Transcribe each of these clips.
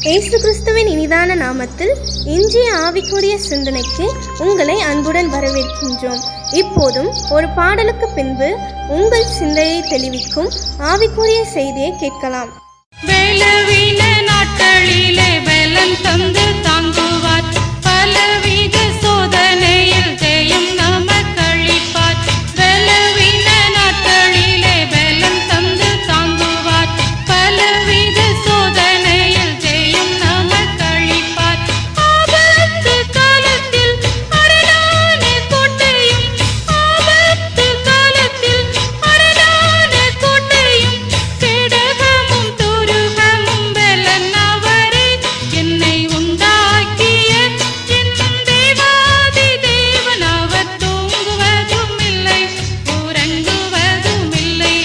இயேசு கிறிஸ்துவின் இனிதான நாமத்தில் இன்றைய ஆவிக்குரிய சிந்தனைக்கு உங்களை அன்புடன் வரவேற்கின்றோம். இப்போதும் ஒரு பாடலுக்கு பின்பு உங்கள் சிந்தையை தெளிவிக்கும் ஆவிக்குரிய செய்தியை கேட்கலாம். பலவீன நாட்களிலே பலன் தந்து தாங்குவார், பலவித சோதனையில் ஜெயம் நமக்களிப்பார். பலவீன நாட்களிலே பலன் தந்து தாங்குவார், பலவித சோதனையில் ஜெயம் நமக்களிப்பார். ஆபத்து காலத்தில் அரணான கோட்டையும், ஆபத்து காலத்தில் அரணான கோட்டையும், கேடகமும் துருகமும் பலன் அவரே. என்னை உண்டாக்கிய என் தேவாதி தேவன், அவர் தூங்குவதும் இல்லை, உறங்குவதும் இல்லை.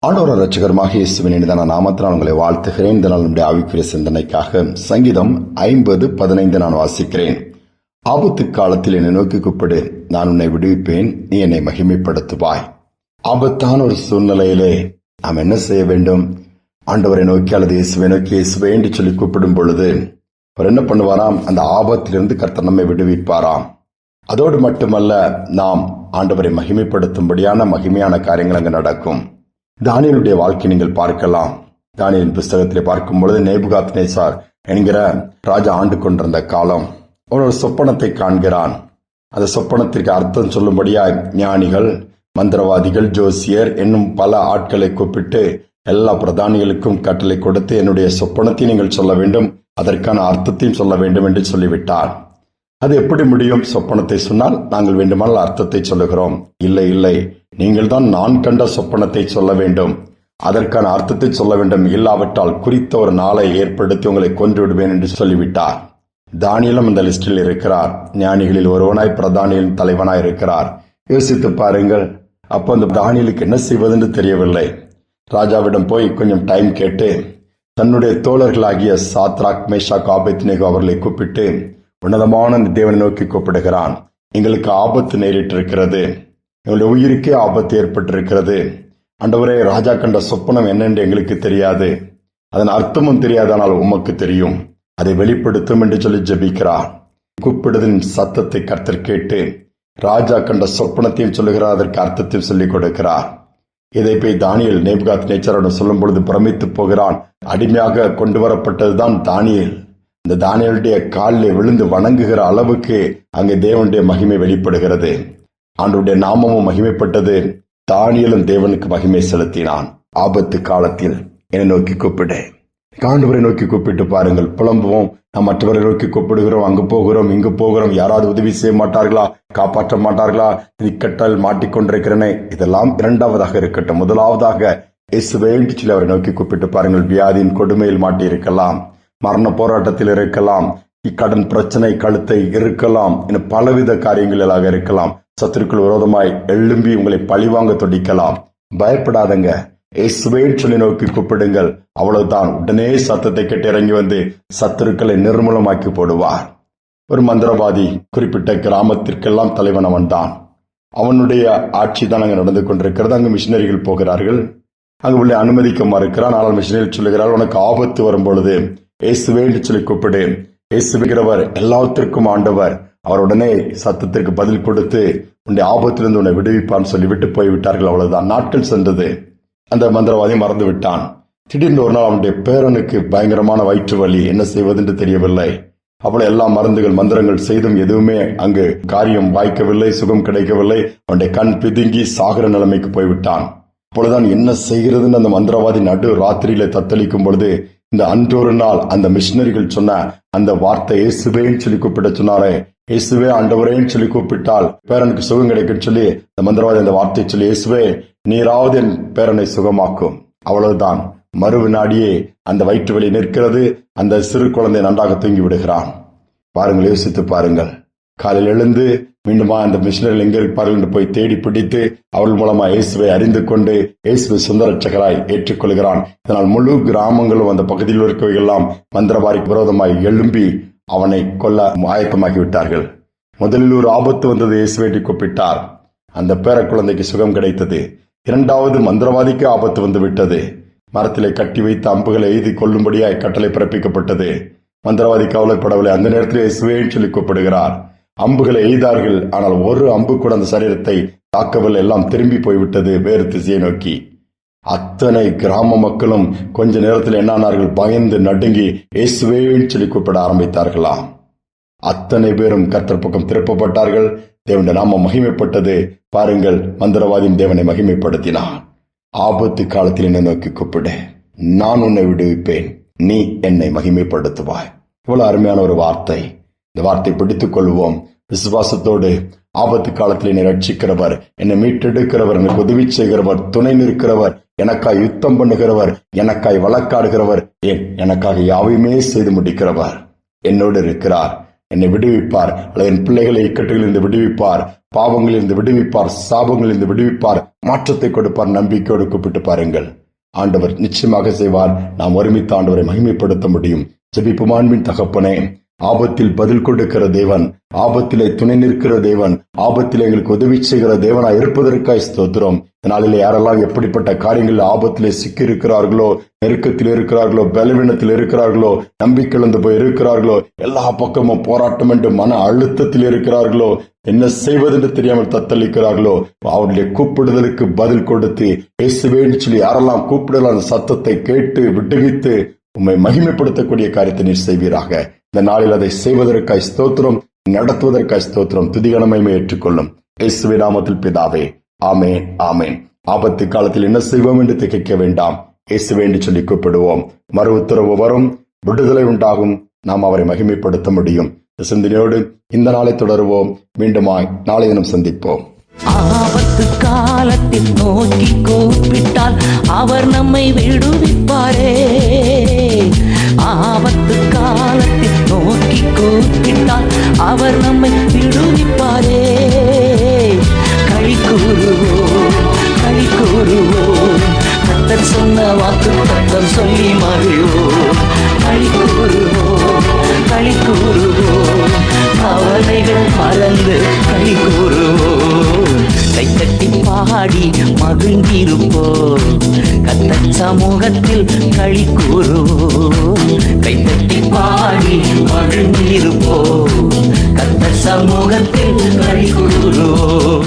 ஆண்டவர் ரட்சகருமாக இயேசுவின் இனிதான நாமத்தினால் உங்களை வாழ்த்துகிறேன். இந்த நாள் நம்முடைய ஆவிக்குரிய சிந்தனைக்காக சங்கீதம் 50:15 நான் வாசிக்கிறேன். ஆபத்து காலத்தில் என்னை நோக்கி கூப்பிடு, நான் உன்னை விடுவிப்பேன், நீ என்னை மகிமைப்படுத்துவாய். ஆபத்தான ஒரு சூழ்நிலையிலே நாம் என்ன செய்ய வேண்டும்? ஆண்டவரை நோக்கி அல்லது இயேசுவை நோக்கி இயேசுவே என்று சொல்லி கூப்பிடும் பொழுது அவர் என்ன பண்ணுவாராம்? அந்த ஆபத்திலிருந்து கர்த்தர் நம்மை விடுவிப்பாராம். அதோடு மட்டுமல்ல, நாம் ஆண்டவரை மகிமைப்படுத்தும்படியான மகிமையான காரியங்கள் அங்கு நடக்கும். தானியேலுடைய வாழ்க்கை நீங்கள் பார்க்கலாம். தானியேலின் புஸ்தகத்திலே பார்க்கும் பொழுது நேபுகாத்நேச்சார் என்கிற ராஜா ஆண்டு கொண்டிருந்த காலம். அவன் ஒரு சொப்பனத்தை காண்கிறான். அந்த சொப்பனத்திற்கு அர்த்தம் சொல்லும்படியாய் ஞானிகள், மந்திரவாதிகள், ஜோசியர் என்னும் பல ஆட்களை கூப்பிட்டு எல்லா பிரதானிகளுக்கும் கட்டளை கொடுத்து என்னுடைய சொப்பனத்தை நீங்கள் சொல்ல வேண்டும், அதற்கான அர்த்தத்தையும் சொல்ல வேண்டும் என்று சொல்லிவிட்டார். அது எப்படி முடியும்? சொப்பனத்தை சொன்னால் நாங்கள் வேண்டுமானால் அர்த்தத்தை சொல்லுகிறோம். இல்லை இல்லை, நீங்கள் தான் நான் கண்ட சொப்பனத்தை சொல்ல வேண்டும், அதற்கான அர்த்தத்தை சொல்ல வேண்டும், இல்லாவிட்டால் குறித்த ஒரு நாளை ஏற்படுத்தி உங்களை கொன்று விடுவேன் என்று சொல்லிவிட்டார். தானியேலும் இந்த லிஸ்டில் இருக்கிறார். ஞானிகளில் ஒருவனாய் பிரதானியின் தலைவனாய் இருக்கிறார். யோசித்து பாருங்கள். அப்போ அந்த தானியேலுக்கு என்ன செய்வதென்று தெரியவில்லை. ராஜாவிடம் போய் கொஞ்சம் டைம் கேட்டு தன்னுடைய தோழர்களாகிய சாத்ராக், மேஷாக், ஆபேத்நேகோ அவர்களை கூப்பிட்டு உன்னதமான தேவனை நோக்கி கூப்பிடுகிறான். எங்களுக்கு ஆபத்து நேரிட்டிருக்கிறது, எங்களுடைய உயிருக்கே ஆபத்து ஏற்பட்டிருக்கிறது. ஆண்டவரே, ராஜா கண்ட சொப்பனம் என்னென்று எங்களுக்கு தெரியாது, அதன் அர்த்தமும் தெரியாது, ஆனால் உமக்கு தெரியும், அதை வெளிப்படுத்தும் என்று சொல்லி ஜெபிக்கிறார். கூப்பிடுதலின் சத்தத்தை கர்த்தர் கேட்டு ராஜா கண்ட சொப்பனத்தையும் சொல்லுகிறார், அதற்கு அர்த்தத்தையும் சொல்லிக் கொடுக்கிறார். இதை போய் தானியேல் நேபுகாத்நேச்சாரிடம் சொல்லும் பொழுது பிரமித்து போகிறான். அடிமையாக கொண்டு வரப்பட்டதுதான் தானியேல். இந்த தானியேலுடைய காலில் விழுந்து வணங்குகிற அளவுக்கு அங்கே தேவனுடைய மகிமை வெளிப்படுகிறது. ஆண்டவருடைய நாமமும் மகிமைப்பட்டது. தானியேலும் தேவனுக்கு மகிமை செலுத்தினான். ஆபத்து காலத்தில் என்னை நோக்கி கூப்பிடு. ஆண்டவரை நோக்கி கூப்பிட்டு பாருங்கள். புலம்புவோம், நாம் மற்றவரை நோக்கி கூப்பிடுகிறோம், அங்கு போகிறோம், இங்கு போகிறோம், யாராவது உதவி செய்ய மாட்டார்களா, காப்பாற்ற மாட்டார்களா, இக்கட்டால் மாட்டிக்கொண்டிருக்கிறேனே. இதெல்லாம் இரண்டாவதாக இருக்கட்டும். முதலாவதாக இயேசுவே என்று சொல்லி அவரை நோக்கி கூப்பிட்டு பாருங்கள். வியாதியின் கொடுமையில் மாட்டி இருக்கலாம், மரண போராட்டத்தில் இருக்கலாம், இக்கடன் பிரச்சனை கழுத்தை இருக்கலாம், இன்னும் பலவித காரியங்களாக இருக்கலாம். சத்துருக்கள் விரோதமாய் எழும்பி உங்களை பழிவாங்க துடிக்கலாம். பயப்படாதங்க, இயேசுவே சொல்லி நோக்கி கூப்பிடுங்கள். அவ்வளவுதான், உடனே சத்தத்தை கேட்டு இறங்கி வந்து சத்துருக்களை நிர்மூலமாக்கி போடுவார். ஒரு மந்திரவாதி குறிப்பிட்ட கிராமத்திற்கெல்லாம் தலைவன் அவன்தான். அவனுடைய ஆட்சி தான் அங்கு நடந்து கொண்டிருக்கிறது. அங்கு மிஷினரிகள் போகிறார்கள். அங்கு உள்ள அனுமதிக்க மறுக்கிறான். ஆனால் மிஷினரிகள் சொல்லுகிறார், உனக்கு ஆபத்து வரும் பொழுது இயேசுவே என்று சொல்லி கூப்பிடு. இயேசுகிறவர் எல்லாத்திற்கும் ஆண்டவர். அவர் உடனே சத்தத்திற்கு பதில் கொடுத்து உன்னுடைய ஆபத்திலிருந்து உன்னை விடுவிப்பான்னு சொல்லிவிட்டு போய்விட்டார்கள். அவ்வளவுதான். நாட்கள் சென்றது. அந்த மந்திரவாதி மறந்து விட்டான். திடீர்னு ஒரு நாள் அவனுடைய பேரனுக்கு பயங்கரமான வயிற்று வலி, என்ன செய்வதென்று தெரியவில்லை. அவ்வளவு எல்லா மருந்துகள் மந்திரங்கள் செய்தும் எதுவுமே அங்கு காரியம் வாய்க்கவில்லை, சுகம் கிடைக்கவில்லை. அவனுடைய கண் பிதுங்கி சாகர நிலைமைக்கு போய்விட்டான். அப்பொழுதுதான் என்ன செய்கிறதுன்னு அந்த மந்திரவாதி நடு ராத்திரியில தத்தளிக்கும் பொழுது இந்த அன்றொரு நாள் அந்த மிஷினரிகள் சொன்ன அந்த வார்த்தை, இயேசுவேன்னு சொல்லி கூப்பிட சொன்னாரே, இயேசுவே ஆண்டவரேன்னு சொல்லி கூப்பிட்டால் பேரனுக்கு சுகம் கிடைக்கும் சொல்லி அந்த மந்திரவாதி அந்த வார்த்தையை சொல்லி, இயேசுவே நீராவது என் பேரனை சுகமாக்கும். அவ்வளவுதான். மறு வினாடியே அந்த வயிற்று வலி நிற்கிறது. அந்த சிறு குழந்தை நன்றாக தூங்கி விடுகிறான். பாருங்கள், யோசித்து பாருங்கள். காலையில் எழுந்து மீண்டுமா அந்த மிஷினரிகள் எங்க இருப்பார்கள் என்று போய் தேடி பிடித்து அவர்கள் மூலமா இயேசுவை அறிந்து கொண்டு இயேசுவை சொந்த ரட்சகராய் ஏற்றுக்கொள்கிறான். இதனால் முழு கிராமங்களும் அந்த பகுதியில் இருக்கவையெல்லாம் மந்திரவாதிக்கு விரோதமாய் எழும்பி அவனை கொல்ல ஆயத்தமாகி விட்டார்கள். முதலில் ஒரு ஆபத்து வந்தது, இயேசுவை கூப்பிட்டார். அந்த பேர குழந்தைக்கு சுகம் கிடைத்தது. இரண்டாவது மந்திரவாதிக்கு ஆபத்து வந்து விட்டது. மரத்திலே கட்டி வைத்த அம்புகளை எய்தி கொள்ளும்படியாய் கட்டளை பிறப்பிக்கப்பட்டது. மந்திரவாதி கவலைப்படவில்லை. அந்த நேரத்தில் இயேசுவே சொல்லி கூப்பிடுகிறார். அம்புகளை எய்தார்கள், ஆனால் ஒரு அம்பு கூட அந்த சரீரத்தை தாக்கவில்லை. எல்லாம் திரும்பி போய்விட்டது வேறு திசையை நோக்கி. அத்தனை கிராம மக்களும் கொஞ்ச நேரத்தில் என்னானார்கள்? பயந்து நடுங்கி இயேசுவே சொல்லி கூப்பிட ஆரம்பித்தார்களாம். அத்தனை பேரும் கர்த்தர் பக்கம் திருப்பப்பட்டார்கள். தேவனுடைய நாமம் மகிமைப்பட்டது. பாருங்கள், மந்திரவாதியின் தேவனை மகிமைப்படுத்தினான். ஆபத்து காலத்தில் என்னை நோக்கி கூப்பிடு, நான் உன்னை விடுவிப்பேன், நீ என்னை மகிமைப்படுத்துவாய். இவ்வளவு அருமையான ஒரு வார்த்தை. இந்த வார்த்தை பிடித்துக் கொள்வோம். விசுவாசத்தோடு ஆபத்து காலத்தில் என்னை ரட்சிக்கிறவர், என்னை மீட்டெடுக்கிறவர், எனக்கு உதவி செய்கிறவர், துணை நிற்கிறவர், எனக்காய் யுத்தம் பண்ணுகிறவர், எனக்காய் வழக்காடுகிறவர், எனக்காக யாவையுமே செய்து முடிக்கிறவர் என்னோடு இருக்கிறார். என்னை விடுவிப்பார், அல்லது என் பிள்ளைகளை இக்கட்டுகளிலிருந்து விடுவிப்பார், பாவங்களிலிருந்து விடுவிப்பார், சாபங்களிலிருந்து விடுவிப்பார், மாற்றத்தை கொடுப்பார். நம்பிக்கையோடு கூப்பிட்டு பாருங்கள், ஆண்டவர் நிச்சயமாக செய்வார். நாம் ஒருமித்த ஆண்டவரை மகிமைப்படுத்த முடியும். ஜெபிப்போம். அன்பின் தகப்பனே, ஆபத்தில் பதில் கொடுக்கிற தேவன், ஆபத்திலே துணை நிற்கிற தேவன், ஆபத்தில் எங்களுக்கு உதவி செய்கிற தேவனாய் இருப்பதற்காய் ஸ்தோத்திரம். நாளிலே யாரெல்லாம் எப்படிப்பட்ட காரியங்கள் ஆபத்திலே சிக்கி இருக்கிறார்களோ, நெருக்கத்தில் இருக்கிறார்களோ, பலவீனத்தில் இருக்கிறார்களோ, நம்பிக்கை இழந்து போய் இருக்கிறார்களோ, எல்லா பக்கமும் போராட்டம் என்று மன அழுத்தத்தில் இருக்கிறார்களோ, என்ன செய்வதென்று தெரியாமல் தத்தளிக்கிறார்களோ, அவருடைய கூப்பிடுதலுக்கு பதில் கொடுத்து இயேசுவேன்னு சொல்லி யாரெல்லாம் கூப்பிடலாம் அந்த சத்தத்தை கேட்டு விடுவித்து உம்மை மகிமைப்படுத்தக்கூடிய காரியத்தை நீர் செய்வீராக. இந்த நாளில் அதை செய்வதற்காய் ஸ்தோத்திரம், நடத்துவதற்காய் ஸ்தோத்திரம். துதிகனமையை ஏற்றுக்கொள்ளும் இயேசுவின் நாமத்தில் பிதாவே, ஆமென், ஆமென். ஆபத்து காலத்தில் என்ன செய்வோம் என்று திகைக்க வேண்டாம். இயேசுவே என்று சொல்லி கூப்பிடுவோம். மறு உத்தரவு வரும், விடுதலை உண்டாகும், நாம் அவரை மகிமைப்படுத்த முடியும். சிந்தனையோடு இந்த நாளை தொடருவோம். மீண்டுமாய் நாளை தினம் சந்திப்போம். ஆபத்து காலத்தில் நோக்கி கூப்பிட்டால் அவர் நம்மை விடுவிப்பாரே. ஆபத்து காலத்தில் நோக்கி கூப்பிட்டால் அவர் நம்மை விடுவிப்பாரே. களி கூறுவோம், களி கூறுவோம், கர்த்தர் சொன்ன வாக்கு தத்தம் சொல்லி மகிழ்வோம். களி கூறுவோம், களி கூறுவோம், கவலைகள் மறந்து களி கூறுவோம். கைத்தட்டி பாடி மகிழ்ந்திருப்போம், கர்த்தர் சமூகத்தில் களி கூறுவோம். கைத்தட்டி பாடி மகிழ்ந்திருப்போம், கர்த்தர் சமூகத்தில் களி கூறுவோம்.